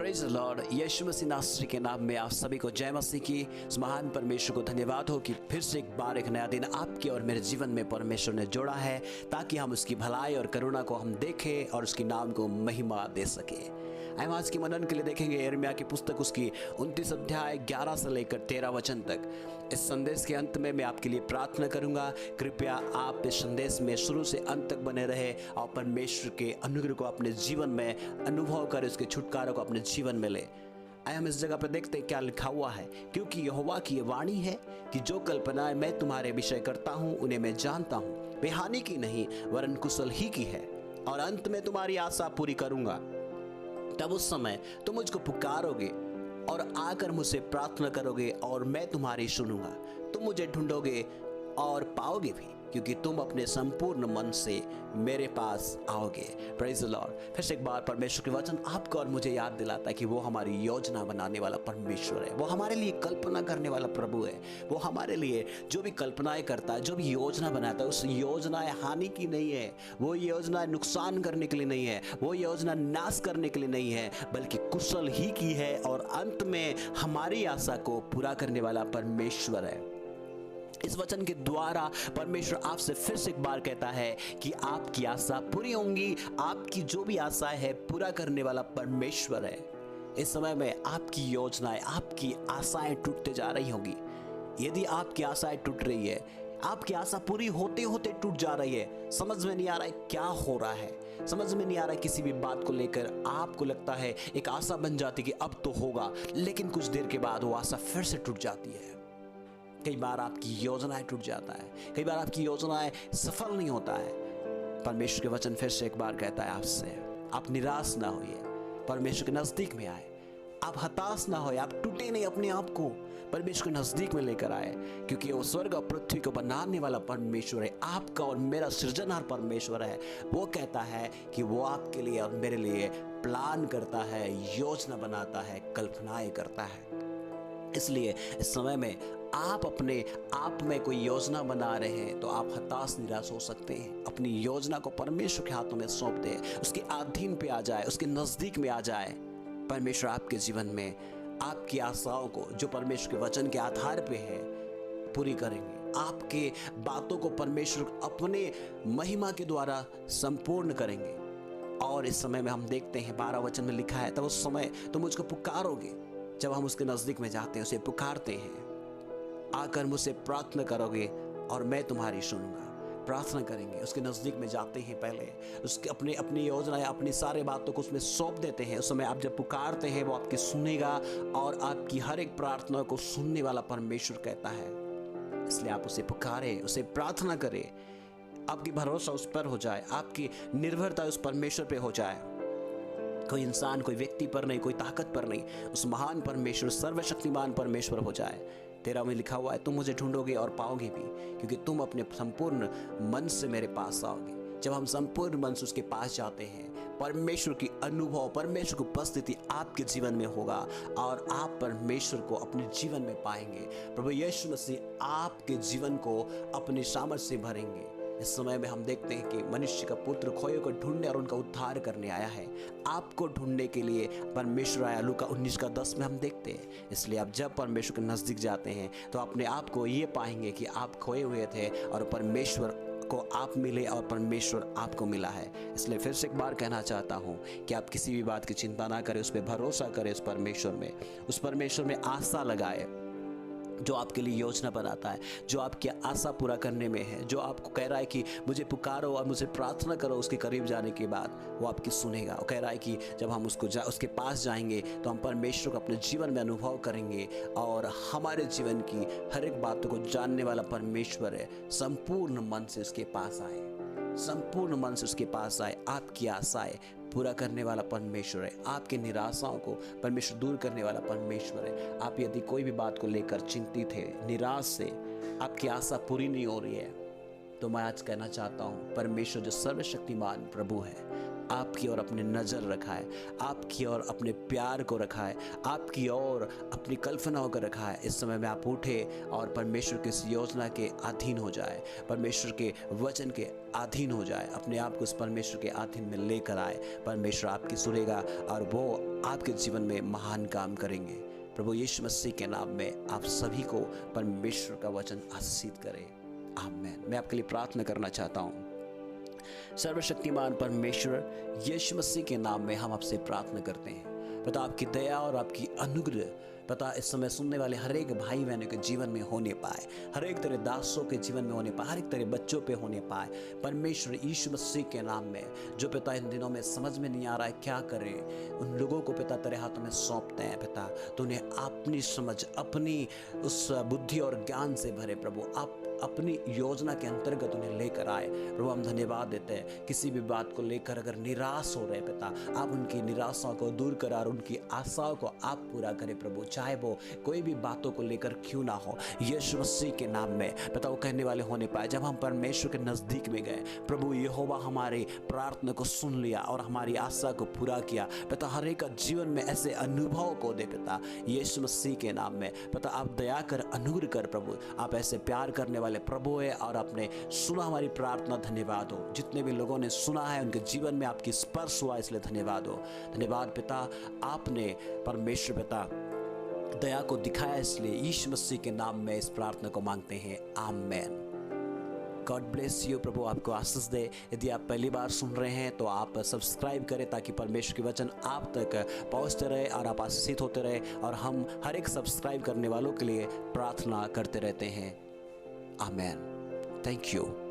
Praise the Lord. यीशु मसीह नासरी के नाम में आप सभी को जय मसीह की। इस महान परमेश्वर को धन्यवाद हो कि फिर से एक बार एक नया दिन आपके और मेरे जीवन में परमेश्वर ने जोड़ा है, ताकि हम उसकी भलाई और करुणा को हम देखें और उसके नाम को महिमा दे सके। हम आज की मनन के लिए देखेंगे यिर्मयाह की पुस्तक उसकी 29 अध्याय 11 से लेकर 13 वचन तक। इस संदेश के अंत में मैं आपके लिए प्रार्थना करूंगा, कृपया आप इस संदेश में शुरू से अंत तक बने रहे और परमेश्वर के अनुग्रह को अपने जीवन में अनुभव करें, उसके छुटकारे को अपने जीवन में ले। आइए हम इस जगह पर देखते हैं क्या लिखा हुआ है। क्योंकि यहोवा की ये वाणी है कि जो कल्पनाएं मैं तुम्हारे विषय करता हूँ उन्हें मैं जानता हूँ, वे हानि की नहीं वरन कुशल ही की है, और अंत में तुम्हारी आशा पूरी करूंगा। तब उस समय तुम मुझको पुकारोगे और आकर मुझसे प्रार्थना करोगे और मैं तुम्हारी सुनूंगा। तुम मुझे ढूंढोगे और पाओगे भी, क्योंकि तुम अपने संपूर्ण मन से मेरे पास आओगे। Praise the Lord. फिर से एक बार परमेश्वर के वचन आपको और मुझे याद दिलाता है कि वो हमारी योजना बनाने वाला परमेश्वर है। वो हमारे लिए कल्पना करने वाला प्रभु है। वो हमारे लिए जो भी कल्पनाएं करता है, जो भी योजना बनाता है, उस योजनाएं हानि की नहीं है, वो योजना नुकसान करने के लिए नहीं है, वो योजना नाश करने के लिए नहीं है, बल्कि कुशल ही की है और अंत में हमारी आशा को पूरा करने वाला परमेश्वर है। इस वचन के द्वारा परमेश्वर आपसे फिर से एक बार कहता है कि आपकी आशा पूरी होंगी। आपकी जो भी आशाएं है पूरा करने वाला परमेश्वर है। इस समय में आपकी योजनाएं, आपकी आशाएं टूटते जा रही होंगी। यदि आपकी आशाएं टूट रही है, आपकी आशा पूरी होते होते टूट जा रही है, समझ में नहीं आ रहा है क्या हो रहा है, समझ में नहीं आ रहा है किसी भी बात को लेकर, आपको लगता है एक आशा बन जाती कि अब तो होगा, लेकिन कुछ देर के बाद वो आशा फिर से टूट जाती है। कई बार आपकी योजनाएं टूट जाता है, कई बार आपकी योजनाएं सफल नहीं होता है। परमेश्वर के वचन फिर से एक बार कहता है आपसे, आप निराश ना होइए, परमेश्वर के नजदीक में आए। आप हताश ना होइए, आप टूटे नहीं, अपने आप को परमेश्वर के नजदीक में लेकर आए, क्योंकि वो स्वर्ग और पृथ्वी को बनाने वाला परमेश्वर है, आपका और मेरा सृजनहार परमेश्वर है। वो कहता है कि वो आपके लिए और मेरे लिए प्लान करता है, योजना बनाता है, कल्पनाएं करता है। इसलिए इस समय में आप अपने आप में कोई योजना बना रहे हैं तो आप हताश निराश हो सकते हैं। अपनी योजना को परमेश्वर के हाथों में सौंप दें, उसके अधीन पे आ जाए, उसके नजदीक में आ जाए। परमेश्वर आपके जीवन में आपकी आशाओं को, जो परमेश्वर के वचन के आधार पे है, पूरी करेंगे। आपके बातों को परमेश्वर अपने महिमा के द्वारा संपूर्ण करेंगे। और इस समय में हम देखते हैं 12 वचन में लिखा है, तब उस समय तुम मुझको पुकारोगे। जब हम उसके नजदीक में जाते हैं, उसे पुकारते हैं, आकर मुझसे प्रार्थना करोगे और मैं तुम्हारी सुनूंगा। प्रार्थना करेंगे, उसके नजदीक में जाते हैं, पहले उसके अपनी योजनाएं, अपनी सारे बातों को उसमें सौंप देते हैं। उस समय आप जब पुकारते हैं, वो आपकी सुनेगा और आपकी हर एक प्रार्थना को सुनने वाला परमेश्वर कहता है। इसलिए आप उसे पुकारें, उसे प्रार्थना करें, आपकी भरोसा उस पर हो जाए, आपकी निर्भरता उस परमेश्वर पे हो जाए। कोई इंसान, कोई व्यक्ति पर नहीं, कोई ताकत पर नहीं, उस महान परमेश्वर, सर्वशक्तिमान परमेश्वर हो जाए। 13 में लिखा हुआ है, तुम मुझे ढूंढोगे और पाओगे भी, क्योंकि तुम अपने संपूर्ण मन से मेरे पास आओगे। जब हम संपूर्ण मन से उसके पास जाते हैं, परमेश्वर की अनुभव, परमेश्वर की उपस्थिति आपके जीवन में होगा और आप परमेश्वर को अपने जीवन में पाएंगे। प्रभु यीशु मसीह आपके जीवन को अपनी सामर्थ्य से भरेंगे। इस समय में हम देखते हैं कि मनुष्य का पुत्र खोए को ढूंढने और उनका उद्धार करने आया है। आपको ढूंढने के लिए परमेश्वर आया। लूका 19:10 में हम देखते हैं। इसलिए आप जब परमेश्वर के नजदीक जाते हैं तो अपने आप को ये पाएंगे कि आप खोए हुए थे और परमेश्वर को आप मिले और परमेश्वर आपको मिला है। इसलिए फिर से एक बार कहना चाहता हूँ कि आप किसी भी बात की चिंता ना करें, उस पर भरोसा करें, उस परमेश्वर में आशा लगाए, जो आपके लिए योजना बनाता है, जो आपकी आशा पूरा करने में है, जो आपको कह रहा है कि मुझे पुकारो और मुझे प्रार्थना करो। उसके करीब जाने के बाद वो आपकी सुनेगा। वो कह रहा है कि जब हम उसके पास जाएंगे तो हम परमेश्वर को अपने जीवन में अनुभव करेंगे और हमारे जीवन की हर एक बातों को जानने वाला परमेश्वर है। संपूर्ण मन से उसके पास आए, संपूर्ण मन से उसके पास आए। आपकी आशाएं पूरा करने वाला परमेश्वर है। आपकी निराशाओं को परमेश्वर दूर करने वाला परमेश्वर है। आप यदि कोई भी बात को लेकर चिंतित है, निराश से, आपकी आशा पूरी नहीं हो रही है, तो मैं आज कहना चाहता हूँ, परमेश्वर जो सर्वशक्तिमान प्रभु है, आपकी ओर अपनी नज़र रखा है, आपकी ओर अपने प्यार को रखा है, आपकी ओर अपनी कल्पनाओं को रखा है। इस समय में आप उठे और परमेश्वर की इस योजना के अधीन हो जाए, परमेश्वर के वचन के अधीन हो जाए, अपने आप को इस परमेश्वर के अधीन में लेकर आए। परमेश्वर आपकी सुनेगा और वो आपके जीवन में महान काम करेंगे। प्रभु यीशु मसीह के नाम में आप सभी को परमेश्वर का वचन आशीषित करे। आमीन। मैं आपके लिए प्रार्थना करना चाहता हूँ। सर्वशक्तिमान परमेश्वर यीशु मसीह के नाम में हम आपसे प्रार्थना करते हैं। पिता, आपकी दया और आपकी अनुग्रह पिता इस समय सुनने वाले हर एक भाई बहनों के जीवन में होने पाए, हर एक तेरे दासों के जीवन में होने पाए, हर एक तेरे बच्चों पे होने पाए। परमेश्वर यीशु मसीह के नाम में जो पिता इन दिनों में समझ में नहीं आ रहा है क्या करें, उन लोगों को पिता तेरे हाथों में सौंपते हैं। पिता तो उन्हें अपनी समझ, अपनी उस बुद्धि और ज्ञान से भरे प्रभु, आप अपनी योजना के अंतर्गत उन्हें लेकर आए। प्रभु हम धन्यवाद देते हैं। किसी भी बात को लेकर अगर निराश हो रहे पिता, आप उनकी निराशाओं को दूर करा और उनकी आशाओं को आप पूरा करें प्रभु, चाहे वो कोई भी बातों को लेकर क्यों ना हो। यीशु मसीह के नाम में पिता वो कहने वाले होने पाए, जब हम परमेश्वर के नजदीक में गए प्रभु, यहोवा हमारी प्रार्थना को सुन लिया और हमारी आशा को पूरा किया। पिता हर एक जीवन में ऐसे अनुभव को दे पिता, यीशु मसीह के नाम में पिता आप दया कर, अनुग्रह कर प्रभु। आप ऐसे प्यार करने वाले प्रभु है और आपने सुना हमारी प्रार्थना। धन्यवाद हो। जितने भी लोगों ने सुना है उनके जीवन में आपकी स्पर्श हुआ, इसलिए धन्यवाद हो। धन्यवाद पिता, आपने परमेश्वर पिता दया को दिखाया, इसलिए यीशु मसीह के नाम में इस प्रार्थना को मांगते हैं। आमीन। God bless you. प्रभु आपको आशीष दे। यदि आप पहली बार सुन रहे हैं तो आप सब्सक्राइब करें ताकि परमेश्वर के वचन आप तक पहुंचते रहे और आप आशीषित होते रहे। और हम हर एक सब्सक्राइब करने वालों के लिए प्रार्थना करते रहते हैं। आमीन। Thank you.